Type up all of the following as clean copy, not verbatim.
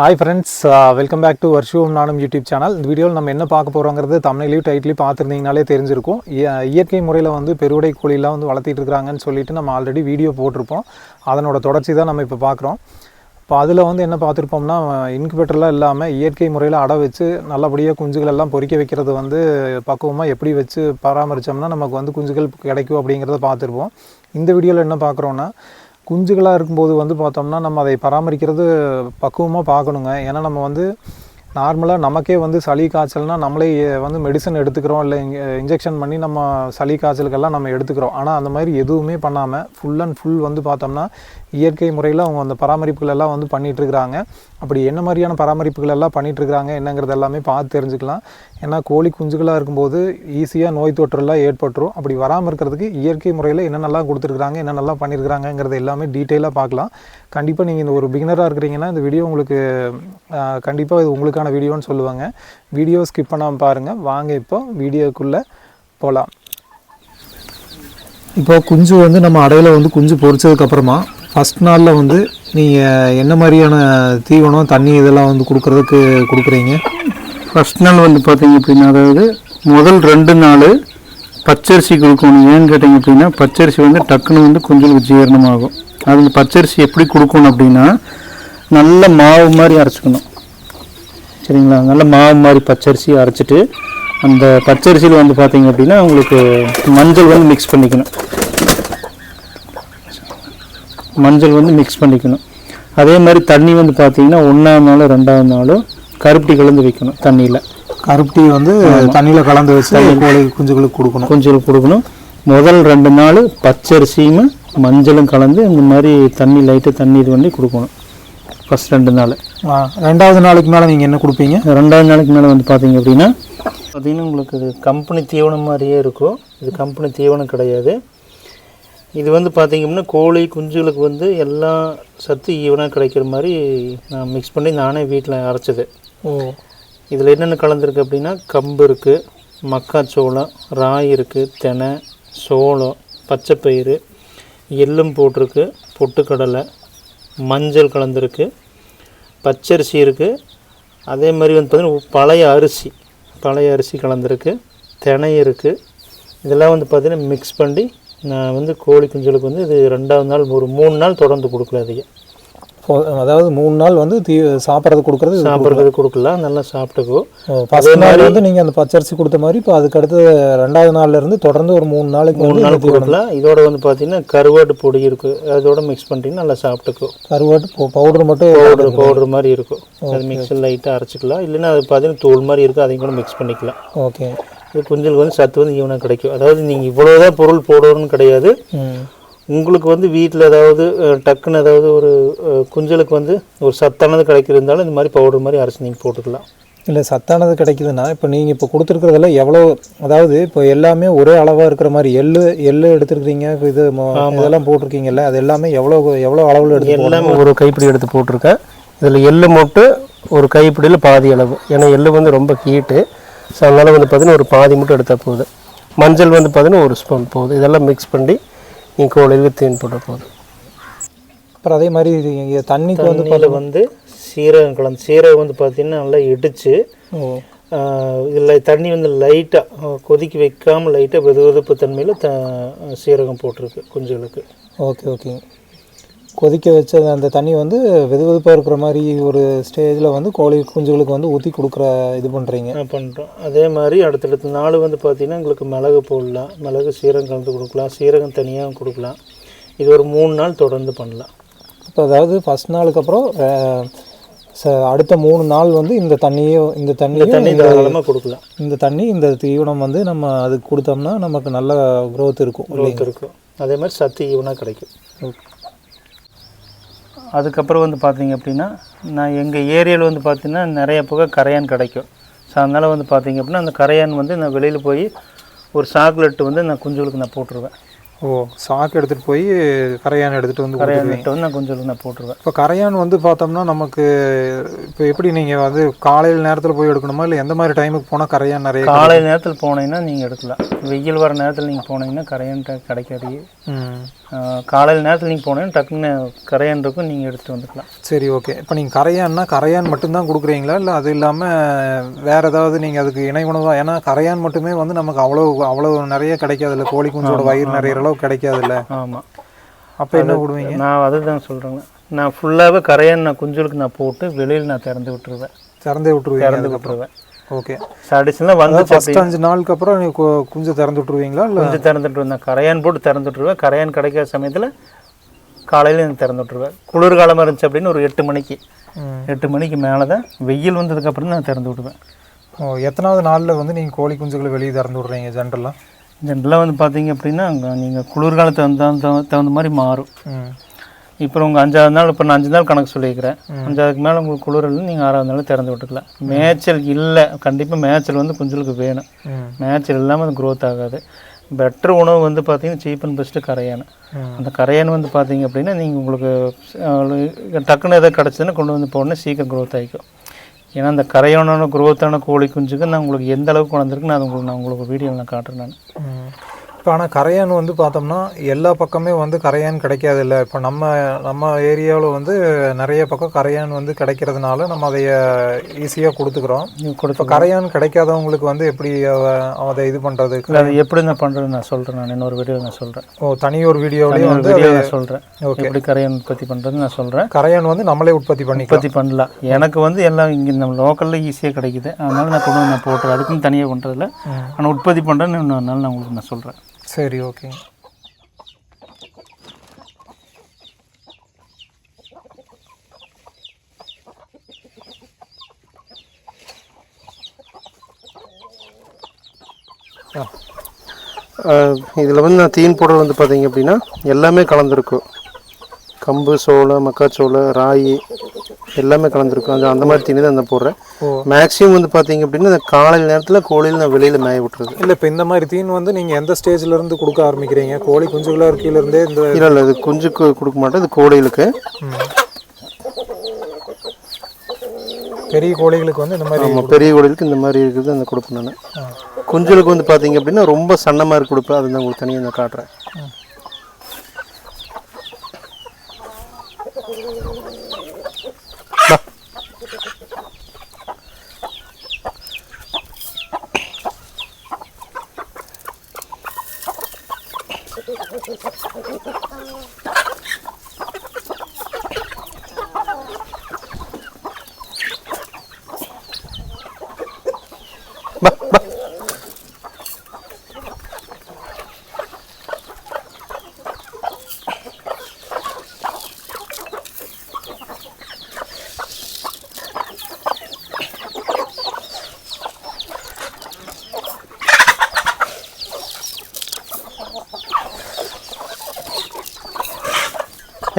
Hi friends, welcome back to வர்ஷுவும் நானும் YouTube channel. இந்த வீடியோவில் நம்ம என்ன பார்க்க போகிறோங்கிறது தமிழ்லையும் டைட்டிலையும் பார்த்துருந்தீங்கனாலே தெரிஞ்சிருக்கும். இயற்கை முறையில் வந்து பெருவிடை கோழிலாம் வந்து வளர்த்திட்டு இருக்காங்கன்னு சொல்லிட்டு நம்ம ஆல்ரெடி வீடியோ போட்டிருப்போம். அதனோட தொடர்ச்சி தான் நம்ம இப்போ பார்க்குறோம். இப்போ அதில் வந்து என்ன பார்த்துருப்போம்னா, இன்குபேட்டர்லாம் இல்லாமல் இயற்கை முறையில் அடை வச்சு நல்லபடியாக குஞ்சுகளெல்லாம் பொறிக்க வைக்கிறது வந்து பக்குவமாக எப்படி வச்சு பராமரித்தோம்னா நமக்கு வந்து குஞ்சுகள் கிடைக்கும் அப்படிங்கிறத பார்த்துருப்போம். இந்த வீடியோவில் என்ன பார்க்குறோன்னா, குஞ்சுகளாக இருக்கும்போது வந்து பார்த்தோம்னா நம்ம அதை பராமரிக்கிறது பக்குவமாக பார்க்கணுங்க. ஏன்னா நம்ம வந்து நார்மலாக நமக்கே வந்து சளி காய்ச்சல்னால் நம்மளே வந்து மெடிசன் எடுத்துக்கிறோம், இல்லை இன்ஜெக்ஷன் பண்ணி நம்ம சளி காய்ச்சலுக்கெல்லாம் நம்ம எடுத்துக்கிறோம். ஆனால் அந்த மாதிரி எதுவுமே பண்ணாமல் ஃபுல் அண்ட் ஃபுல் வந்து பார்த்தோம்னா இயற்கை முறையில் அவங்க அந்த பராமரிப்புகள் எல்லாம் வந்து பண்ணிகிட்ருக்குறாங்க. அப்படி என்ன மாதிரியான பராமரிப்புகள் எல்லாம் பண்ணிகிட்ருக்குறாங்க என்னங்கிறது எல்லாமே பார்த்து தெரிஞ்சுக்கலாம். ஏன்னா கோழி குஞ்சுகளாக இருக்கும்போது ஈஸியாக நோய் தொற்றுலாம் ஏற்பட்டுரும். அப்படி வராமல் இருக்கிறதுக்கு இயற்கை முறையில் என்னென்னலாம் கொடுத்துருக்குறாங்க, என்னென்னலாம் பண்ணியிருக்கிறாங்கிறது எல்லாமே டீட்டெயிலாக பார்க்கலாம். கண்டிப்பாக நீங்கள் இந்த ஒரு பிகினராக இருக்கிறீங்கன்னா இந்த வீடியோ உங்களுக்கு கண்டிப்பாக இது உங்களுக்கான வீடியோன்னு சொல்லுவாங்க. வீடியோ ஸ்கிப் பண்ணாமல் பாருங்கள். வாங்க இப்போ வீடியோக்குள்ளே போகலாம். இப்போ குஞ்சு வந்து நம்ம அடையில் வந்து குஞ்சு பொரிச்சதுக்கப்புறமா ஃபஸ்ட் நாளில் வந்து நீங்கள் என்ன மாதிரியான தீவனம் தண்ணி இதெல்லாம் வந்து கொடுக்குறீங்க? ஃபஸ்ட் நாள் வந்து பார்த்தீங்க அப்படின்னா, அதாவது முதல் 2 நாள் பச்சரிசி கொடுக்கணும். ஏன்னு கேட்டிங்க அப்படின்னா, பச்சரிசி வந்து டக்குன்னு வந்து குஞ்சுகளுக்கு ஜீரணமாகும். அது பச்சரிசி எப்படி கொடுக்கணும் அப்படின்னா, நல்ல மாவு மாதிரி அரைச்சிக்கணும். சரிங்களா? நல்ல மாவு மாதிரி பச்சரிசி அரைச்சிட்டு அந்த பச்சரிசியில் வந்து பார்த்தீங்க அப்படின்னா உங்களுக்கு மஞ்சள் வந்து மிக்ஸ் பண்ணிக்கணும். அதே மாதிரி தண்ணி வந்து பார்த்தீங்கன்னா 1ஆம் நாள் 2ஆவது நாளும் கருப்பட்டி கலந்து வைக்கணும். தண்ணியில் கருப்பட்டி வந்து தண்ணியில் கலந்து வச்சு கோழி குஞ்சுகளுக்கு கொடுக்கணும். முதல் 2 நாள் பச்சரிசியும் மஞ்சளும் கலந்து இந்த மாதிரி லைட்டாக தண்ணீர் பண்ணி கொடுக்கணும். ஃபஸ்ட் 2 நாள். 2ஆவது நாளைக்கு மேலே நீங்கள் என்ன கொடுப்பீங்க? 2ஆவது நாளைக்கு மேலே வந்து பார்த்தீங்க அப்படின்னா உங்களுக்கு இது கம்பெனி தீவனம் மாதிரியே இருக்கும். இது கம்பெனி தீவனம் கிடையாது. இது வந்து பார்த்திங்க அப்படின்னா கோழி குஞ்சுகளுக்கு வந்து எல்லா சத்து ஈவனாக கிடைக்கிற மாதிரி நான் மிக்ஸ் பண்ணி நானே வீட்டில் அரைச்சது. இதில் என்னென்ன கலந்துருக்கு அப்படின்னா, கம்பு இருக்குது, மக்காச்சோளம், ராய் இருக்குது, தெனை, சோளம், பச்சைப்பயிறு, எள்ளும் போட்டிருக்கு, பொட்டுக்கடலை, மஞ்சள் கலந்துருக்கு, பச்சரிசி இருக்குது. அதே மாதிரி வந்து பார்த்திங்கன்னா பழைய அரிசி கலந்துருக்கு, தினை இருக்குது. இதெல்லாம் வந்து பார்த்திங்கன்னா மிக்ஸ் பண்ணி நான் வந்து கோழி குஞ்சுகளுக்கு வந்து இது 2ஆவது நாள் ஒரு 3 நாள் தொடர்ந்து கொடுக்கல. அதிகம் அதாவது 3 நாள் வந்து சாப்பிட்றது கொடுக்கலாம். நல்லா சாப்பிட்டுக்கும். அதே மாதிரி வந்து நீங்கள் அந்த பச்சரிசி கொடுத்த மாதிரி இப்போ அதுக்கு அடுத்து 2ஆவது நாள்லேருந்து தொடர்ந்து ஒரு 3 நாள் கொடுக்கலாம். இதோட வந்து பார்த்தீங்கன்னா கருவாட்டு பொடி இருக்குது, அதோட மிக்ஸ் பண்ணிட்டீங்கன்னா நல்லா சாப்பிட்டுக்கும். கருவாட்டு பவுடர் மட்டும் பவுடர் மாதிரி இருக்கும். அது மிக்ஸில் லைட்டாக அரைச்சிக்கலாம். இல்லைன்னா அது பார்த்தீங்கன்னா தோல் மாதிரி இருக்குது, அதையும் கூட மிக்ஸ் பண்ணிக்கலாம். ஓகே. இது குஞ்சுகளுக்கு வந்து சத்து வந்து ஈவனாக கிடைக்கும். அதாவது நீங்கள் இவ்வளோதான் பொருள் போடணும்னு கிடையாது. உங்களுக்கு வந்து வீட்டில் ஏதாவது டக்குன்னு ஏதாவது ஒரு குஞ்சலுக்கு வந்து ஒரு சத்தானது கிடைக்கிறதாலும் இந்த மாதிரி பவுடர் மாதிரி அரைச்சி நீங்கள் போட்டுக்கலாம். இல்லை, சத்தானது கிடைக்குதுன்னா இப்போ நீங்கள் இப்போ கொடுத்துருக்கிறதுல எவ்வளோ, அதாவது இப்போ எல்லாமே ஒரே அளவாக இருக்கிற மாதிரி எள்ளு எடுத்துருக்கீங்க, இப்போ இதெல்லாம் போட்டிருக்கீங்கல்ல, அது எல்லாமே எவ்வளோ அளவில் எடுத்து? எல்லாமே ஒரு கைப்பிடி எடுத்து போட்டிருக்கேன். இதில் எள்ளு மட்டும் ஒரு கைப்பிடியில் பாதி அளவு. ஏன்னா எள்ளு வந்து ரொம்ப ஹீட்டு. ஸோ அதனால் வந்து பார்த்தீங்கன்னா ஒரு பாதி மட்டும் எடுத்தால் போகுது. மஞ்சள் வந்து பார்த்தீங்கன்னா 1 ஸ்பூன் போகுது. இதெல்லாம் மிக்ஸ் பண்ணி நீங்கள் கோழிகளுக்கு தீன் போட்ட போகுது. அப்புறம் அதே மாதிரி தண்ணிக்கு வந்து சீரகம் வந்து பார்த்திங்கன்னா நல்லா இடித்து இதில் தண்ணி வந்து லைட்டாக கொதிக்க வைக்காமல் லைட்டாக வெதுவெதுப்பு தன்மையில் சீரகம் போட்டிருக்கு குஞ்சுகளுக்கு. ஓகே. கொதிக்க வச்ச அந்த தண்ணி வந்து வெதுவெதுப்பாக இருக்கிற மாதிரி ஒரு ஸ்டேஜில் வந்து கோழி குஞ்சுகளுக்கு வந்து ஊற்றி கொடுக்குற இது பண்ணுறோம். அதே மாதிரி அடுத்தடுத்த நாள் வந்து பார்த்திங்கன்னா உங்களுக்கு மிளகு போடலாம், மிளகு சீரகம் கலந்து கொடுக்கலாம், சீரகம் தனியாக கொடுக்கலாம். இது ஒரு 3 நாள் தொடர்ந்து பண்ணலாம். இப்போ அதாவது ஃபஸ்ட் நாளுக்கு அப்புறம் அடுத்த 3 நாள் வந்து இந்த தண்ணி தாராளமாக கொடுக்கலாம். இந்த தீவனம் வந்து நம்ம அதுக்கு கொடுத்தோம்னா நமக்கு நல்ல க்ரோத் இருக்கும். அதே மாதிரி சத்து ஈவனாக கிடைக்கும். அதுக்கப்புறம் வந்து பார்த்திங்க அப்படின்னா, நான் எங்கள் ஏரியாவில் வந்து பார்த்திங்கன்னா நிறைய கரையான் கிடைக்கும். ஸோ அதனால் வந்து பார்த்திங்க அப்படின்னா அந்த கரையான் வந்து நான் வெளியில் போய் ஒரு சாக்லேட்டு வந்து நான் குஞ்சுகளுக்கு நான் போட்டுருவேன். சாக்கு எடுத்துகிட்டு போய் கரையான் எடுத்துகிட்டு வந்து நான் குஞ்சுகளுக்கு நான் போட்டுருவேன். இப்போ கரையான் வந்து பார்த்தோம்னா நமக்கு இப்போ எப்படி நீங்கள் வந்து காலையில் நேரத்தில் போய் எடுக்கணுமா, இல்லை எந்த மாதிரி டைமுக்கு போனால் கரையான் நிறைய? காலையில் நேரத்தில் போனீங்கன்னா நீங்கள் எடுக்கலாம். வெயில் வர நேரத்தில் நீங்கள் போனீங்கன்னா கரையான் கிடைக்காது. காலையில் நேரத்தில் நீங்கள் போனீங்கன்னா டக்குன்னு கரையான் இருக்கும், நீங்கள் எடுத்து வந்துக்கலாம். சரி, ஓகே. இப்போ நீங்கள் கரையான்னா கரையான் மட்டும்தான் கொடுக்குறீங்களா, இல்லை அது இல்லாமல் வேறு ஏதாவது நீங்கள் அதுக்கு இணை உணவாக? ஏன்னா கரையான் மட்டுமே வந்து நமக்கு அவ்வளோ நிறைய கிடைக்காதுல்ல, கோழி குஞ்சோட வயிறு நிறைய அளவு கிடைக்காதுல்ல. ஆமாம். அப்போ என்ன விடுவீங்க? நான் அதுதான் சொல்கிறேங்க, நான் ஃபுல்லாகவே கரையான் நான் குஞ்சுகளுக்கு நான் போட்டு வெளியில் நான் திறந்து விட்டுருவேன். திறந்து விட்டுருவேன். ஓகே. அடிஷனலாக வந்து ஃபஸ்ட் 5 நாளுக்கு அப்புறம் நீங்கள் குஞ்சு திறந்து விட்ருவீங்களா? இல்லை குஞ்சு திறந்துட்டு வந்தேன், கரையான் போட்டு திறந்து விட்ருவேன். கரையான் கிடைக்காத சமயத்தில் காலையில் நான் திறந்து விட்ருவேன். குளிர்காலமாக இருந்துச்சு அப்படின்னு ஒரு 8 மணிக்கு மேலே தான், வெயில் வந்ததுக்கப்புறம் நான் திறந்து விடுவேன். எத்தனாவது நாளில் வந்து நீங்கள் கோழி குஞ்சுகளை வெளியே திறந்து விட்றீங்க ஜென்ரலாக வந்து பார்த்தீங்க அப்படின்னா நீங்கள் குளிர்காலத்துக்கு தகுந்த மாதிரி மாறும். இப்போ உங்கள் 5ஆவது நாள், இப்போ நான் 5 நாள் கணக்கு சொல்லியிருக்கிறேன். 5ஆவதுக்கு மேலே உங்களுக்கு குளிரில் நீங்கள் 6ஆவது நாள் திறந்து விட்டுக்கலாம். மேய்ச்சல் இல்லை, கண்டிப்பாக மேய்ச்சல் வந்து குஞ்சுகளுக்கு வேணும். மேய்ச்சல் இல்லாமல் அது க்ரோத் ஆகாது. பெட்டர் உணவு வந்து பார்த்தீங்கன்னா சீப் அண்ட் பெஸ்ட்டு கரையான். அந்த கரையான் வந்து பார்த்தீங்க அப்படின்னா நீங்கள் உங்களுக்கு டக்குன்னு எதாவது கிடச்சதுன்னா கொண்டு வந்து போடணும், சீக்கிரம் க்ரோத் ஆகிக்கும். ஏன்னா அந்த கரையானோட க்ரோத்தான கோழி குஞ்சுக்கு நான் உங்களுக்கு எந்த அளவுக்கு வளர்ந்துருக்குன்னு அது நான் உங்களுக்கு வீடியோவில் நான் காட்டுறேன் நான். இப்போ ஆனால் கரையான் வந்து பார்த்தோம்னா எல்லா பக்கமே வந்து கரையான் கிடைக்காது இல்லை. இப்போ நம்ம ஏரியாவில் வந்து நிறைய பக்கம் கரையான் வந்து கிடைக்கிறதுனால நம்ம அதை ஈஸியாக கொடுத்துக்கிறோம். இப்போ கரையான் கிடைக்காதவங்களுக்கு வந்து எப்படி அதை இது பண்ணுறது, அது எப்படி நான் பண்ணுறது நான் சொல்கிறேன். நான் இன்னொரு வீடியோவில் நான் சொல்கிறேன். தனி ஒரு வீடியோவிலேயே வந்து நான் சொல்கிறேன். ஓகே, எப்படி கரையான் உற்பத்தி பண்ணுறது நான் சொல்கிறேன். கரையான் வந்து நம்மளே உற்பத்தி பண்ணலாம். எனக்கு வந்து எல்லாம் இங்கே நம்ம லோக்கலில் ஈஸியாக கிடைக்குது, அதனால் நான் கொண்டு நான் போட்டுறேன். அதுக்குன்னு தனியாக பண்ணுறதில்ல, ஆனால் உற்பத்தி பண்ணுறேன்னு இன்னொரு நாள் நான் உங்களுக்கு நான் சொல்கிறேன். சரி, ஓகே. இதில் வந்து நான் தீன் போடுறது வந்து பார்த்தீங்க அப்படின்னா எல்லாமே கலந்துருக்கும். கம்பு, சோளம், மக்காச்சோளம், ராகி எல்லாமே கலந்துருக்கும். அந்த மாதிரி தீனி தான் நான் போடுறேன். மேக்ஸிமம் வந்து பார்த்தீங்க அப்படின்னா இந்த காலையில் நேரத்தில் கோழியில் நான் வெளியில் மேய விட்டுறது. இல்லை, இப்போ இந்த மாதிரி தீன் வந்து நீங்கள் எந்த ஸ்டேஜ்லேருந்து கொடுக்க ஆரம்பிக்கிறீங்க? கோழி குஞ்சுகளாக கீழேருந்தே இந்த இல்லை இது குஞ்சுக்கு கொடுக்க மாட்டேன், இது கோழிகளுக்கு. பெரிய கோழிகளுக்கு வந்து இந்த மாதிரி? ஆமாம், பெரிய கோழிகளுக்கு இந்த மாதிரி இருக்குது அந்த கொடுப்பேன் நான். குஞ்சுகளுக்கு வந்து பார்த்தீங்க அப்படின்னா ரொம்ப சன்னமாக இருக்கு கொடுப்பேன், அது தான் உங்களுக்கு தனியாக நான் காட்டுறேன்.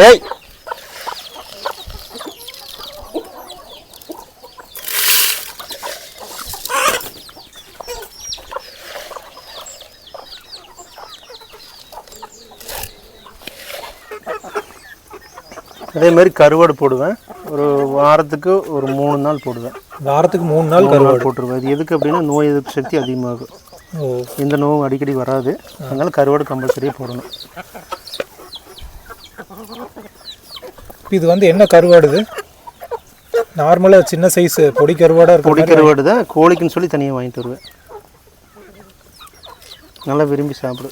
Hey! அதே மாதிரி கருவாடு போடுவேன். ஒரு வாரத்துக்கு ஒரு 3 நாள் போடுவேன். வாரத்துக்கு 3 நாள் கருவாடு போட்டுருவேன். இது எதுக்கு அப்படின்னா நோய் எதிர்ப்பு சக்தி அதிகமாகும். எந்த நோயும் அடிக்கடி வராது, அதனால கருவாடு கம்பல்சரியாக போடணும். இது வந்து என்ன கருவாடு? இது நார்மலாக சின்ன சைஸ் பொடி கருவாடாக இருக்கும். பொடி கருவாடு தான், கோழிக்குன்னு சொல்லி தனியாக வாங்கிட்டு வருவேன். நல்லா விரும்பி சாப்பிடு.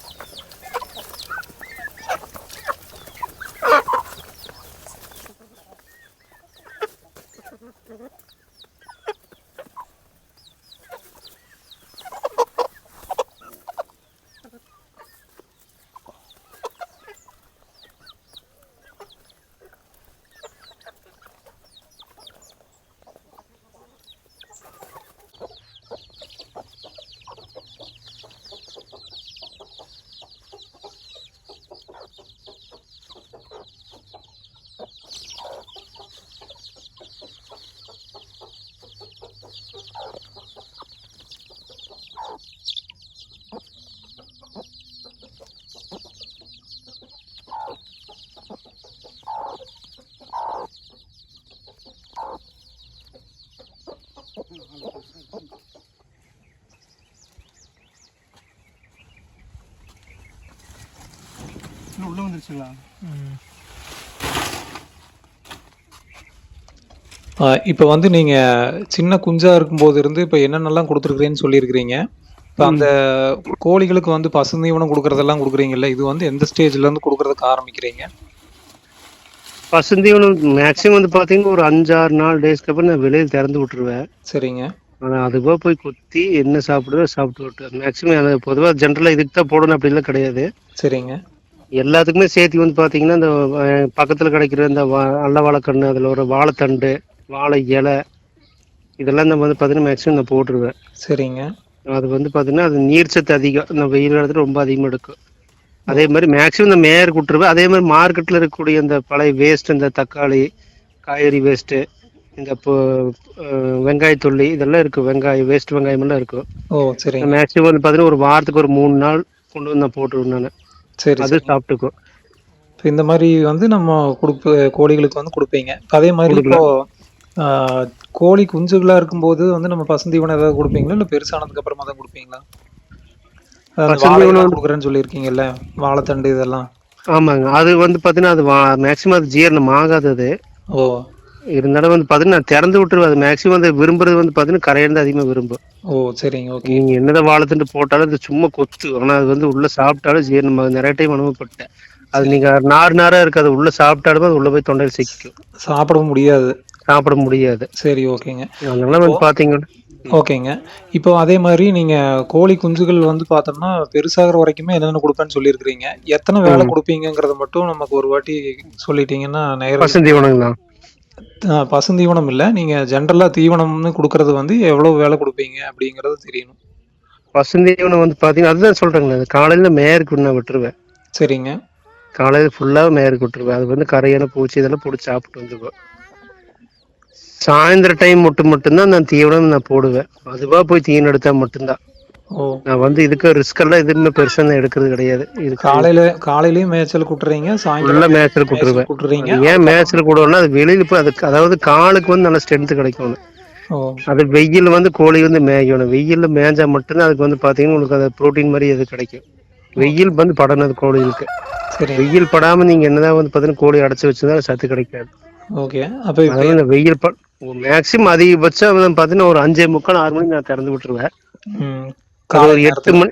உள்ளே வந்துருச்சுங்களா? இப்போ வந்து நீங்கள் சின்ன குஞ்சாக இருக்கும்போது இருந்து இப்போ என்னென்னலாம் கொடுத்துருக்குறேன்னு சொல்லியிருக்கிறீங்க. இப்போ அந்த கோழிகளுக்கு வந்து பசுந்தீவனம் கொடுக்குறதெல்லாம் கொடுக்குறீங்கல்ல, இது வந்து எந்த ஸ்டேஜ்லேருந்து கொடுக்குறதுக்கு ஆரம்பிக்கிறீங்க? பசுந்தீவனம் மேக்ஸிமம் வந்து பார்த்தீங்கன்னா ஒரு 5-6 நாள் டேஸ்க்கு அப்புறம் நான் வெளியில் திறந்து விட்டுருவேன். சரிங்க. ஆனால் அதுபோக போய் கொத்தி என்ன சாப்பிடுதோ சாப்பிட்டு விட்டு மேக்ஸிமம் அது பொதுவாக ஜென்ரலாக இதுக்கு தான் போடணும் அப்படிலாம் கிடையாது. சரிங்க. எல்லாத்துக்குமே சேர்த்து வந்து பார்த்தீங்கன்னா இந்த பக்கத்தில் கிடைக்கிற இந்த அல்ல வாழைக்கன்று, அதில் ஒரு வாழைத்தண்டு, வாழை இலை, இதெல்லாம் நம்ம வந்து பார்த்தீங்கன்னா மேக்ஸிமம் நான் போட்டுருவேன். சரிங்க. அது வந்து பார்த்தீங்கன்னா அது நீர்ச்சத்து அதிகம், இந்த வெயில் காலத்தில் ரொம்ப அதிகமாக எடுக்கும். அதே மாதிரி மேக்ஸிமம் இந்த மேயர் விட்டுருவேன். அதே மாதிரி மார்க்கெட்டில் இருக்கக்கூடிய இந்த பழைய வேஸ்ட், இந்த தக்காளி காய்கறி வேஸ்ட்டு, இந்த இப்போ வெங்காயத்தொல்லி இதெல்லாம் இருக்கும், வெங்காயம் வேஸ்ட் வெங்காயமெல்லாம் இருக்கும். ஓ சரி. மேக்ஸிமம் வந்து பார்த்தீங்கன்னா ஒரு வாரத்துக்கு ஒரு 3 நாள் கொண்டு வந்து நான் போட்டுருவேன் நான். சரி. அது சாப்பிட்டுக்கும். இப்போ இந்த மாதிரி வந்து நம்ம கோழிகளுக்கு வந்து கொடுப்பீங்க. அதே மாதிரி இப்போ கோழி குஞ்சுகளாக இருக்கும்போது வந்து நம்ம பசுந்தீவனம் ஏதாவது கொடுப்பீங்களா, இல்லை பெருசானதுக்கு அப்புறமா தான் கொடுப்பீங்களா? வாழைத்தீவனம் கொடுக்குறேன்னு சொல்லியிருக்கீங்கல்ல, வாழைத்தண்டு இதெல்லாம். ஆமாங்க, அது வந்து பார்த்தீங்கன்னா அது மேக்ஸிமம் அது ஜீரணம் ஆகாதது. ஓ. இருந்தாலும் வந்து பார்த்தீங்கன்னா நான் திறந்து விட்டுருவேன். அது மேக்ஸிமம் அது விரும்புறது வந்து பார்த்தீங்கன்னா கரையான் தான் அதிகமாக விரும்பும். ஓ சரிங்க. ஓகே. நீங்கள் என்னதான் வாழைத்தண்டு போட்டாலும் அது சும்மா கொத்து, ஆனால் அது வந்து உள்ளே சாப்பிட்டாலும் ஜீரணம் ஆகுது. நிறைய டைம் அனுபவப்பட்டேன். அது நீங்கள் நாராக இருக்காது, உள்ளே சாப்பிட்டாலும் அது உள்ளே போய் தொண்டையில் சிக்கும், சாப்பிட முடியாது. சாப்பிட முடியாது. சரி ஓகேங்க. அதனால வந்து பார்த்தீங்கன்னா ஓகேங்க. இப்போ அதே மாதிரி நீங்கள் கோழி குஞ்சுகள் வந்து பார்த்தோம்னா பெருசாகிற வரைக்குமே என்னென்ன கொடுப்பேன்னு சொல்லியிருக்கிறீங்க. எத்தனை வேலை கொடுப்பீங்கிறத மட்டும் நமக்கு ஒரு வாட்டி சொல்லிட்டீங்கன்னா நேரம். பசுந்தீவனம் தான். பசுந்தீவனம் இல்லை, நீங்கள் ஜென்ரலாக தீவனம்னு கொடுக்கறது வந்து எவ்வளோ வேலை கொடுப்பீங்க அப்படிங்கிறது தெரியணும். பசுந்தீவனம் வந்து பார்த்தீங்கன்னா அதுதான் சொல்கிறேங்களே, காலையில் மேயருக்கு நான் விட்டுருவேன். சரிங்க. காலையில் ஃபுல்லாக மேயருக்கு விட்டுருவேன். அது வந்து கரையான பூச்சி இதெல்லாம் பிடிச்சி சாப்பிட்டு வந்துக்குவோம். சாயந்தர டைம் மட்டும்தான் நான் தீவனம் நான் போடுவேன். அதுவாக போய் தீவனம் எடுத்தா மட்டும்தான். ஓ. நான் வந்து இதுக்கு ரிஸ்க் எல்லாம் எதுவுமே பெருசாக நான் எடுக்கிறது கிடையாது. இது காலையிலயும் மேய்ச்சல் கூட்டுறீங்க, சாயங்காலம் மேய்ச்சல் கூட்டுருவேன். ஏன் மேய்ச்சல் கூடுவோம்னா அது வெளியில போய் அதுக்கு அதாவது காலுக்கு வந்து நல்ல ஸ்ட்ரென்த் கிடைக்கும். அது வெயில் வந்து கோழி வந்து மேயணும். வெயில்ல மேய்ஞ்சா மட்டும்தான் அதுக்கு வந்து பாத்தீங்கன்னா உங்களுக்கு அது புரோட்டீன் மாதிரி எது கிடைக்கும். வெயில் வந்து படணும் கோழிகளுக்கு. வெயில் படாம நீங்க என்னதான் வந்து பாத்தீங்கன்னா கோழி அடைச்சு வச்சுதான் சத்து கிடைக்காது. ஓகே. அப்ப அதனால வெயில் மேக்சிமம் அதிகபட்சம் பாத்தீங்கன்னா ஒரு 5:45 6 மணிக்கு நான் திறந்து விட்டுருவேன். ஒரு 8 மணி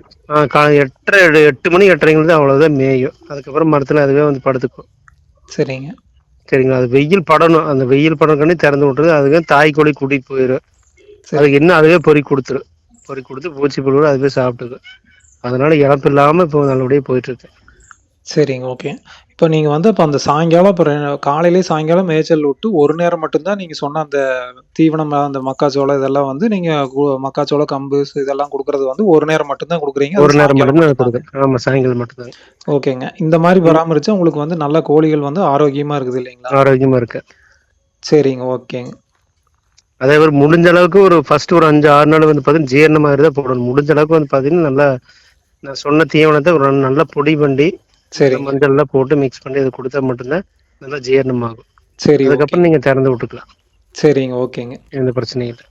8 மணி 8:30 அவ்வளவுதான் மேயும். அதுக்கப்புறம் மரத்துல அதுவே வந்து படுத்துக்கும். சரிங்க. சரிங்களா. அது வெயில் படணும். அந்த வெயில் படக்கண்ணி திறந்து விட்டுறது. அதுவே தாய் கோழி கூட்டிட்டு போயிடும். அதுக்கு என்ன அதுவே பொறி கொடுத்துரும். பொறி கொடுத்து பூச்சி புழு அதுவே சாப்பிட்டுக்கும். அதனால இழப்பு இல்லாம இப்போ நல்லபடியாக போயிட்டு இருக்கு. சரிங்க. ஓகே. இப்போ நீங்கள் வந்து இப்போ அந்த சாயங்காலம் இப்போ காலையிலேயே சாயங்காலம் மேய்ச்சல் விட்டு ஒரு நேரம் மட்டும்தான் நீங்கள் சொன்ன அந்த தீவனம், அந்த மக்காச்சோளம் இதெல்லாம் வந்து நீங்கள் மக்காச்சோளம் கம்பு இதெல்லாம் கொடுக்கறது வந்து ஒரு நேரம் மட்டும்தான் கொடுக்குறீங்க. ஒரு நேரம் மட்டும்தான் கொடுக்குறேன். ஆமாம், சாயங்காலம் மட்டும்தான். ஓகேங்க. இந்த மாதிரி பராமரிச்சா உங்களுக்கு வந்து நல்ல கோழிகள் வந்து ஆரோக்கியமாக இருக்குது இல்லைங்களா? ஆரோக்கியமாக இருக்கு. சரிங்க. ஓகேங்க. அதே மாதிரி முடிஞ்ச அளவுக்கு ஒரு ஃபர்ஸ்ட் ஒரு 5-6 நாள் வந்து பார்த்தீங்கன்னா ஜீரண மாதிரி தான் போடணும். முடிஞ்ச அளவுக்கு வந்து பார்த்தீங்கன்னா நல்லா நான் சொன்ன தீவனத்தை ஒரு நல்லா பொடி பண்ணி மஞ்சள்லாம் போட்டு மிக்ஸ் பண்ணி அதை கொடுத்தா மட்டும்தான் நல்லா ஜீரணம் ஆகும். சரி, அதுக்கப்புறம் நீங்கள் திறந்து விட்டுக்கலாம். சரிங்க. ஓகேங்க, எந்த பிரச்சனையும் இல்லை.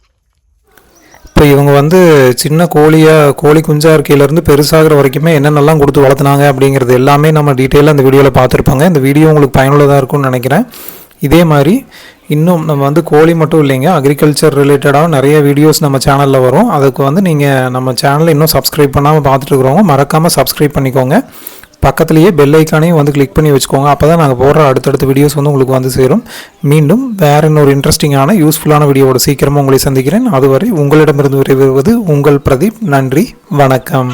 இப்போ இவங்க வந்து சின்ன கோழி குஞ்சா இருக்கையிலேருந்து பெருசாகிற வரைக்குமே என்னென்னலாம் கொடுத்து வளர்த்துனாங்க அப்படிங்கிறது எல்லாமே நம்ம டீட்டெயிலாக இந்த வீடியோவில் பார்த்துருப்பாங்க. இந்த வீடியோ உங்களுக்கு பயனுள்ளதாக இருக்கும்னு நினைக்கிறேன். இதே மாதிரி இன்னும் நம்ம வந்து கோழி மட்டும் இல்லைங்க, அக்ரிகல்ச்சர் ரிலேட்டடாக நிறைய வீடியோஸ் நம்ம சேனலில் வரும். அதுக்கு வந்து நீங்கள் நம்ம சேனலை இன்னும் சப்ஸ்கிரைப் பண்ணாமல் பார்த்துட்டு இருக்கிறவங்க மறக்காமல் சப்ஸ்கிரைப் பண்ணிக்கோங்க. பக்கத்துலேயே பெல் ஐக்கானையும் வந்து கிளிக் பண்ணி வச்சுக்கோங்க. அப்போ தான் நாங்கள் போடுற அடுத்தடுத்த வீடியோஸ் வந்து உங்களுக்கு வந்து சேரும். மீண்டும் வேறு இன்னொரு இன்ட்ரெஸ்டிங்கான யூஸ்ஃபுல்லான வீடியோவோட சீக்கிரமாக உங்களை சந்திக்கிறேன். அதுவரை உங்களிடமிருந்து விரைவுவது உங்கள் பிரதீப். நன்றி, வணக்கம்.